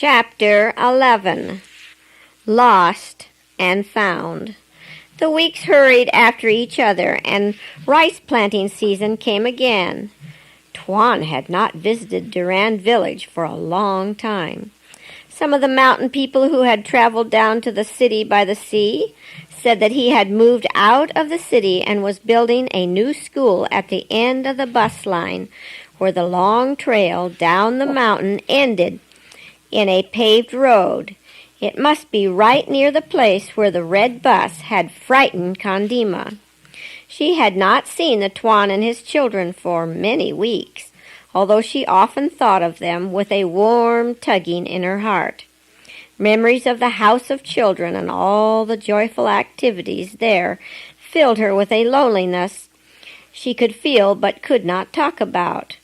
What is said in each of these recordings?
Chapter 11. Lost and Found. The weeks hurried after each other, and rice planting season came again. Thorn had not visited Durand village for a long time. Some of the mountain people who had traveled down to the city by the sea said that he had moved out of the city and was building a new school at the end of the bus line, where the long trail down the mountain ended in a paved road. It must be right near the place where the red bus had frightened Kandima. She had not seen the Thorn and his children for many weeks, although she often thought of them with a warm tugging in her heart. Memories of the house of children and all the joyful activities there filled her with a loneliness she could feel but could not talk about,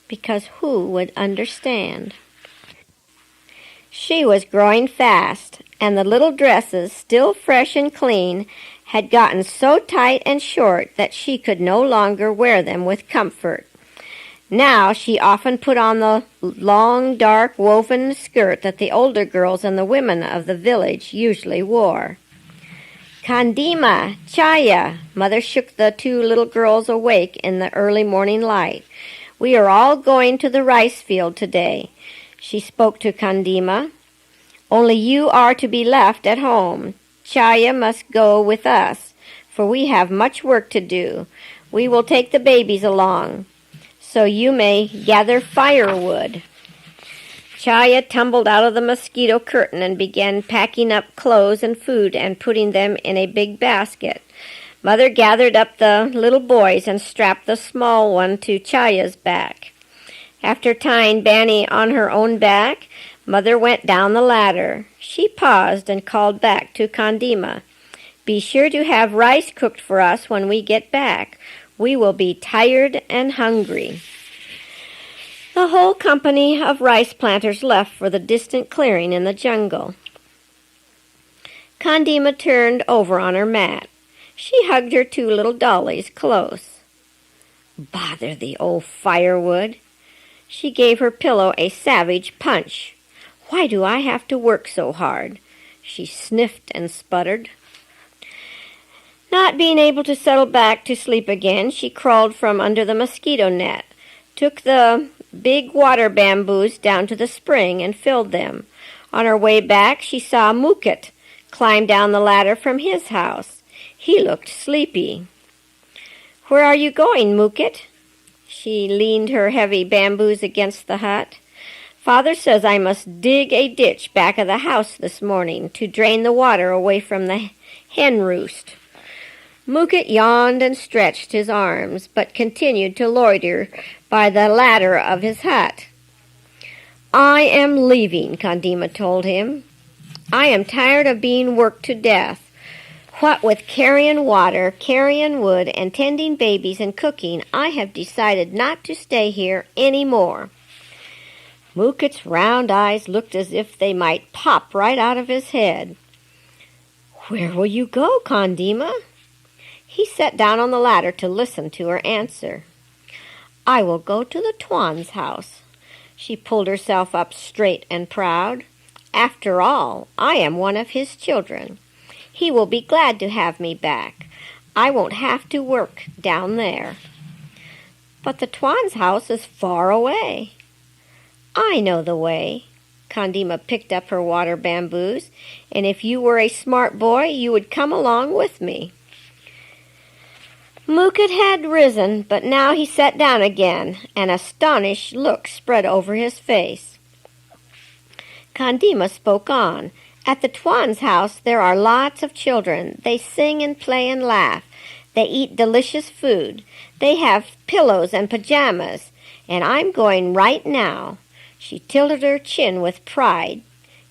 because who would understand? She was growing fast, and the little dresses, still fresh and clean, had gotten so tight and short that she could no longer wear them with comfort. Now she often put on the long, dark, woven skirt that the older girls and the women of the village usually wore. "Kandima, Chaya," Mother shook the two little girls awake in the early morning light. "We are all going to the rice field today." She spoke to Kandima. "Only you are to be left at home. Chaya must go with us, for we have much work to do. We will take the babies along, so you may gather firewood." Chaya tumbled out of the mosquito curtain and began packing up clothes and food and putting them in a big basket. Mother gathered up the little boys and strapped the small one to Chaya's back. After tying Banny on her own back, Mother went down the ladder. She paused and called back to Kandima. "Be sure to have rice cooked for us when we get back. We will be tired and hungry." The whole company of rice planters left for the distant clearing in the jungle. Kandima turned over on her mat. She hugged her two little dollies close. "Bother the old firewood." She gave her pillow a savage punch. "Why do I have to work so hard?" She sniffed and sputtered. Not being able to settle back to sleep again, she crawled from under the mosquito net, took the big water bamboos down to the spring and filled them. On her way back, she saw Mukit climb down the ladder from his house. He looked sleepy. "Where are you going, Mukit?" She leaned her heavy bamboos against the hut. "Father says I must dig a ditch back of the house this morning to drain the water away from the hen roost." Mukit yawned and stretched his arms, but continued to loiter by the ladder of his hut. "I am leaving," Kandima told him. "I am tired of being worked to death. What with carrying water, carrying wood, and tending babies and cooking, I have decided not to stay here any more." Mukit's round eyes looked as if they might pop right out of his head. "Where will you go, Kandima?" He sat down on the ladder to listen to her answer. "I will go to the Thorn's house." She pulled herself up straight and proud. "After all, I am one of his children. He will be glad to have me back. I won't have to work down there." "But the Thorn's house is far away." "I know the way." Kandima picked up her water bamboos. "And if you were a smart boy, you would come along with me." Mukit had risen, but now he sat down again. An astonished look spread over his face. Kandima spoke on. "At the Thorn's house there are lots of children. They sing and play and laugh. They eat delicious food. They have pillows and pajamas. And I'm going right now." She tilted her chin with pride,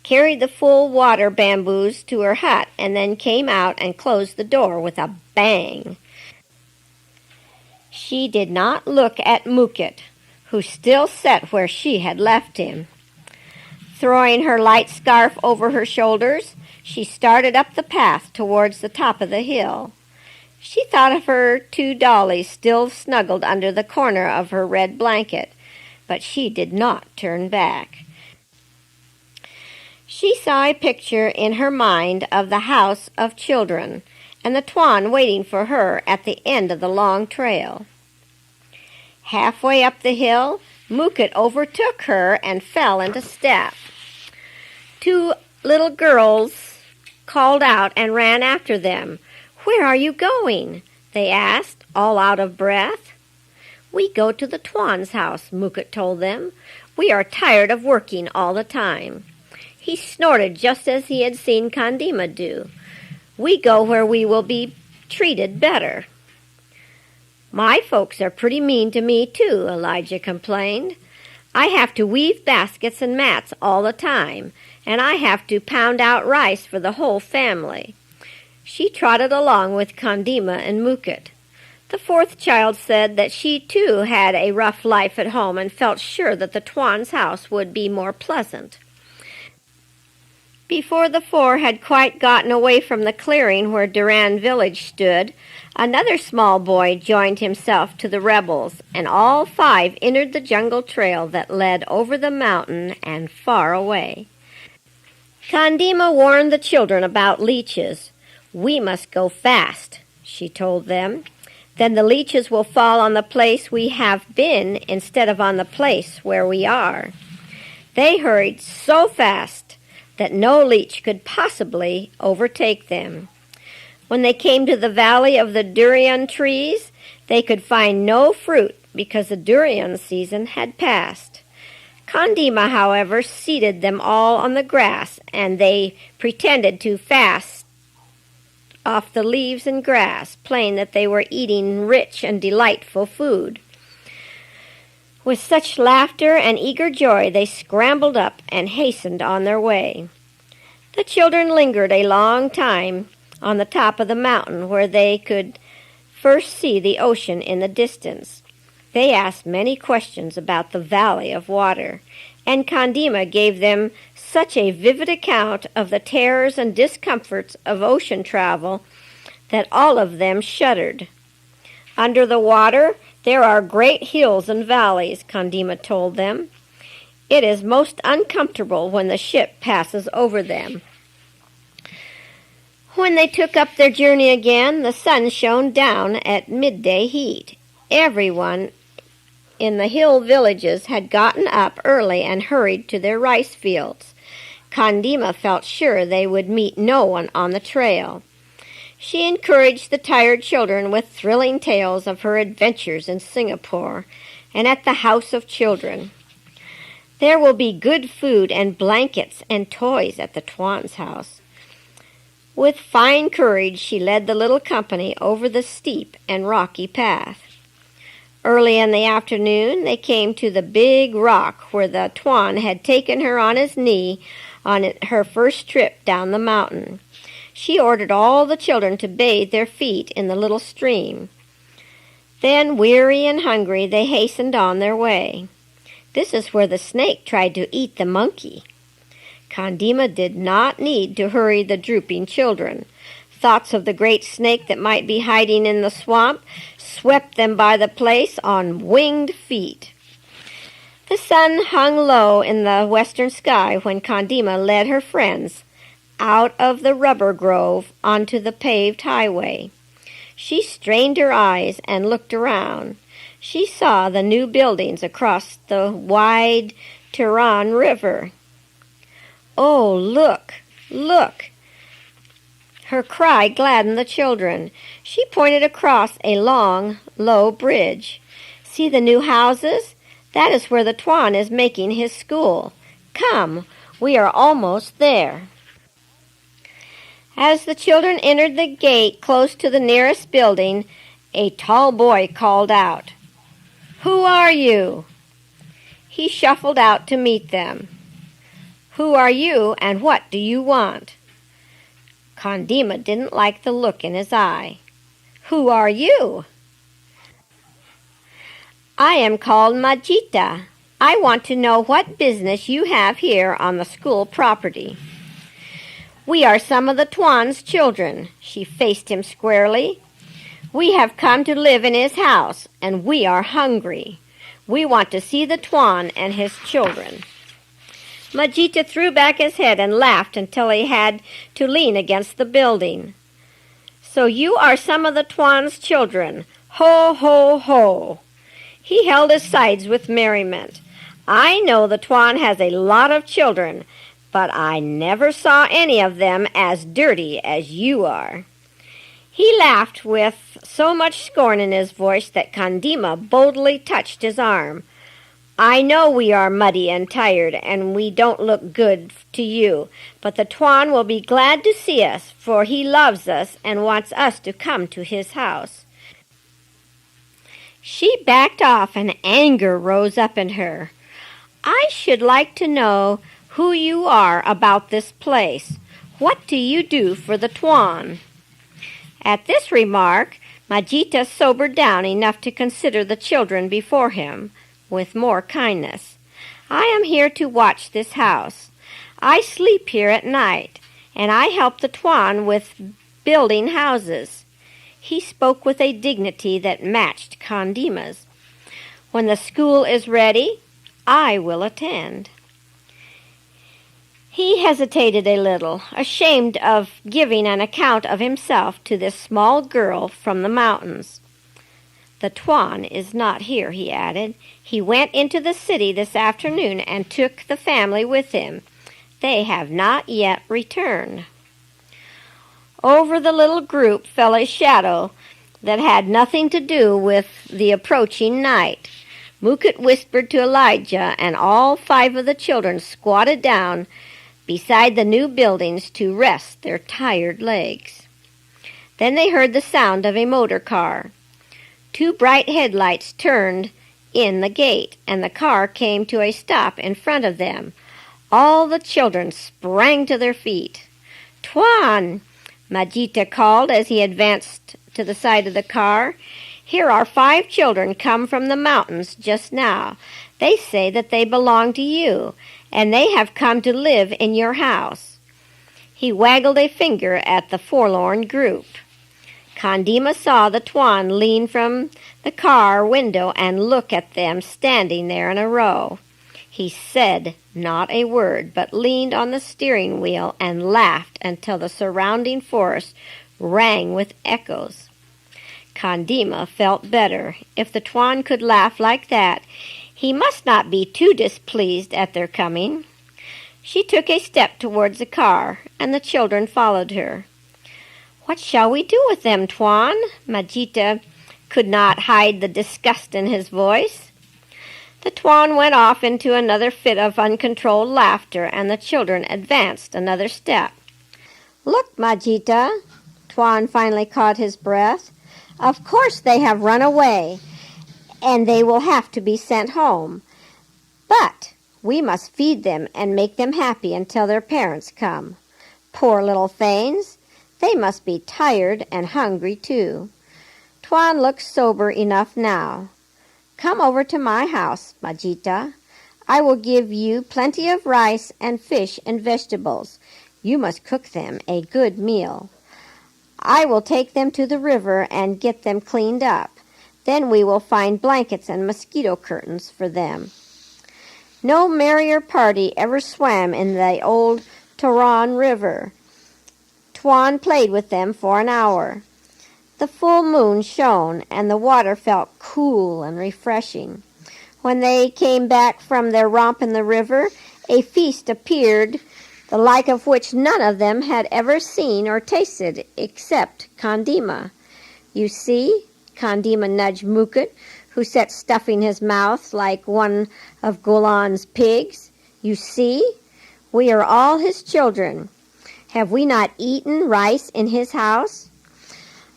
carried the full water bamboos to her hut, and then came out and closed the door with a bang. She did not look at Mukit, who still sat where she had left him. Throwing her light scarf over her shoulders, she started up the path towards the top of the hill. She thought of her two dollies still snuggled under the corner of her red blanket, but she did not turn back. She saw a picture in her mind of the house of children and the Thorn waiting for her at the end of the long trail. Halfway up the hill, Mookit overtook her and fell into step. Two little girls called out and ran after them. "Where are you going?" they asked, all out of breath. "We go to the Thorn's house," Mookit told them. "We are tired of working all the time." He snorted just as he had seen Kandima do. "We go where we will be treated better." "My folks are pretty mean to me, too," Elijah complained. "I have to weave baskets and mats all the time, and I have to pound out rice for the whole family." She trotted along with Kandima and Mookit. The fourth child said that she, too, had a rough life at home and felt sure that the Thorn's house would be more pleasant. Before the four had quite gotten away from the clearing where Duran village stood, another small boy joined himself to the rebels, and all five entered the jungle trail that led over the mountain and far away. Kandima warned the children about leeches. "We must go fast," she told them. "Then the leeches will fall on the place we have been instead of on the place where we are." They hurried so fast that no leech could possibly overtake them. When they came to the valley of the durian trees, they could find no fruit because the durian season had passed. Kandima, however, seated them all on the grass, and they pretended to fast off the leaves and grass, playing that they were eating rich and delightful food. With such laughter and eager joy, they scrambled up and hastened on their way. The children lingered a long time on the top of the mountain where they could first see the ocean in the distance. They asked many questions about the valley of water, and Kandima gave them such a vivid account of the terrors and discomforts of ocean travel that all of them shuddered. "Under the water, there are great hills and valleys," Kandima told them. "It is most uncomfortable when the ship passes over them." When they took up their journey again, the sun shone down at midday heat. Everyone in the hill villages had gotten up early and hurried to their rice fields. Kandima felt sure they would meet no one on the trail. She encouraged the tired children with thrilling tales of her adventures in Singapore and at the House of Children. "There will be good food and blankets and toys at the Thorn's house." With fine courage, she led the little company over the steep and rocky path. Early in the afternoon, they came to the big rock where the Thorn had taken her on his knee on her first trip down the mountain. She ordered all the children to bathe their feet in the little stream. Then, weary and hungry, they hastened on their way. This is where the snake tried to eat the monkey. Kandima did not need to hurry the drooping children. Thoughts of the great snake that might be hiding in the swamp swept them by the place on winged feet. The sun hung low in the western sky when Kandima led her friends out of the rubber grove onto the paved highway. She strained her eyes and looked around. She saw the new buildings across the wide Thorn River. "Oh, look, look!" Her cry gladdened the children. She pointed across a long, low bridge. "See the new houses? That is where the Thorn is making his school. Come, we are almost there." As the children entered the gate close to the nearest building, a tall boy called out, "Who are you?" He shuffled out to meet them. "Who are you, and what do you want?" Kandima didn't like the look in his eye. "Who are you?" "I am called Majita. I want to know what business you have here on the school property." "We are some of the Thorn's children." She faced him squarely. "We have come to live in his house, and we are hungry. We want to see the Thorn and his children." Majita threw back his head and laughed until he had to lean against the building. "So you are some of the Thorn's children. Ho, ho, ho." He held his sides with merriment. "I know the Thorn has a lot of children, but I never saw any of them as dirty as you are." He laughed with so much scorn in his voice that Kandima boldly touched his arm. "I know we are muddy and tired, and we don't look good to you, but the Thorn will be glad to see us, for he loves us and wants us to come to his house." She backed off, and anger rose up in her. "I should like to know who you are about this place. What do you do for the Thorn?" At this remark, Majita sobered down enough to consider the children before him with more kindness. "I am here to watch this house. I sleep here at night, and I help the Thorn with building houses." He spoke with a dignity that matched Kandima's. "When the school is ready, I will attend." He hesitated a little, ashamed of giving an account of himself to this small girl from the mountains. "The Thorn is not here," he added. "He went into the city this afternoon and took the family with him. They have not yet returned." Over the little group fell a shadow that had nothing to do with the approaching night. Mukut whispered to Elijah, and all 5 of the children squatted down beside the new buildings to rest their tired legs. Then they heard the sound of a motor car. 2 bright headlights turned in the gate, and the car came to a stop in front of them. All the children sprang to their feet. "Thorn!" Majita called as he advanced to the side of the car. "Here are 5 children come from the mountains just now. They say that they belong to you, and they have come to live in your house." He waggled a finger at the forlorn group. Kandima saw the Thorn lean from the car window and look at them standing there in a row. He said not a word, but leaned on the steering wheel and laughed until the surrounding forest rang with echoes. Kandima felt better. If the Thorn could laugh like that, he must not be too displeased at their coming. She took a step towards the car, and the children followed her. "What shall we do with them, Thorn?" Majita could not hide the disgust in his voice. The Thorn went off into another fit of uncontrolled laughter, and the children advanced another step. "Look, Majita," Thorn finally caught his breath. "Of course they have run away, and they will have to be sent home. But we must feed them and make them happy until their parents come. Poor little things, they must be tired and hungry too." Thorn looked sober enough now. "Come over to my house, Majita. I will give you plenty of rice and fish and vegetables. You must cook them a good meal. I will take them to the river and get them cleaned up. Then we will find blankets and mosquito curtains for them." No merrier party ever swam in the old Thorn River. Thorn played with them for an hour. The full moon shone, and the water felt cool and refreshing. When they came back from their romp in the river, a feast appeared, the like of which none of them had ever seen or tasted except Kandima. "You see," Kandima nudged Mukut, who sat stuffing his mouth like one of Golan's pigs. "You see, we are all his children. Have we not eaten rice in his house?"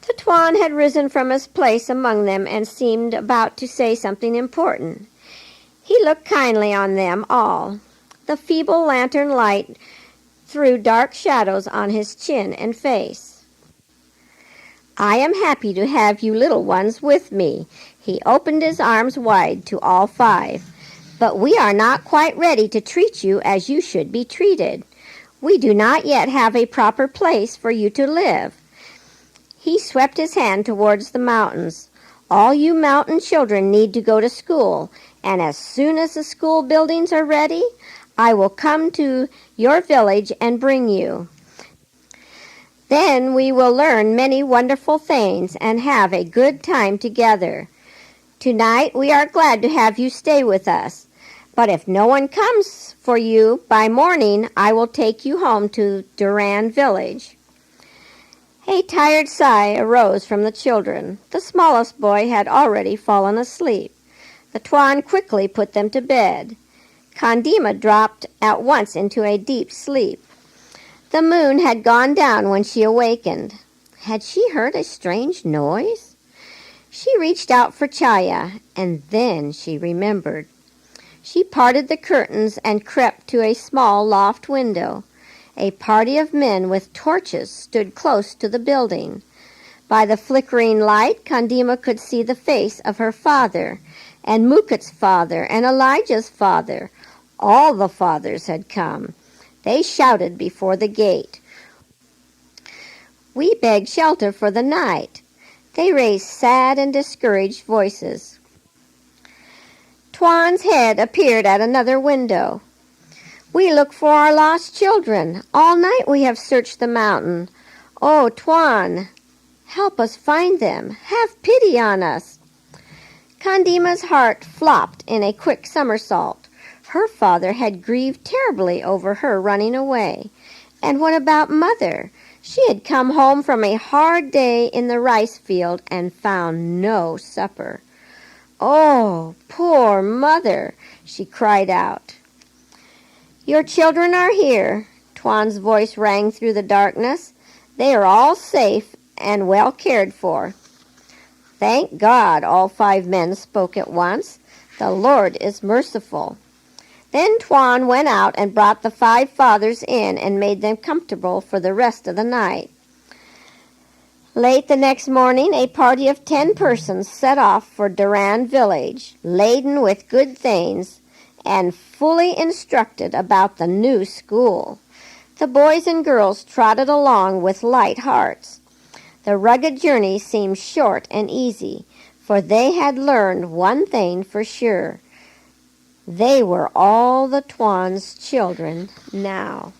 The Thorn had risen from his place among them and seemed about to say something important. He looked kindly on them all. The feeble lantern light threw dark shadows on his chin and face. "I am happy to have you little ones with me." He opened his arms wide to all 5. "But we are not quite ready to treat you as you should be treated. We do not yet have a proper place for you to live." He swept his hand towards the mountains. "All you mountain children need to go to school, and as soon as the school buildings are ready, I will come to your village and bring you. Then we will learn many wonderful things and have a good time together. Tonight we are glad to have you stay with us. But if no one comes for you by morning, I will take you home to Duran village." A tired sigh arose from the children. The smallest boy had already fallen asleep. The Tuan quickly put them to bed. Kandima dropped at once into a deep sleep. The moon had gone down when she awakened. Had she heard a strange noise? She reached out for Chaya, and then she remembered. She parted the curtains and crept to a small loft window. A party of men with torches stood close to the building. By the flickering light, Kandima could see the face of her father, and Mukat's father, and Elijah's father. All the fathers had come. They shouted before the gate, "We beg shelter for the night." They raised sad and discouraged voices. Tuan's head appeared at another window. "We look for our lost children. All night we have searched the mountain. Oh, Tuan, help us find them. Have pity on us." Kandima's heart flopped in a quick somersault. Her father had grieved terribly over her running away. And what about Mother? She had come home from a hard day in the rice field and found no supper. "Oh, poor Mother," she cried out. "Your children are here." Tuan's voice rang through the darkness. "They are all safe and well cared for." "Thank God," all 5 men spoke at once. "The Lord is merciful." Then Tuan went out and brought the 5 fathers in and made them comfortable for the rest of the night. Late the next morning, a party of 10 persons set off for Duran village, laden with good things and fully instructed about the new school. The boys and girls trotted along with light hearts. The rugged journey seemed short and easy, for they had learned one thing for sure. They were all the Tuan's children now.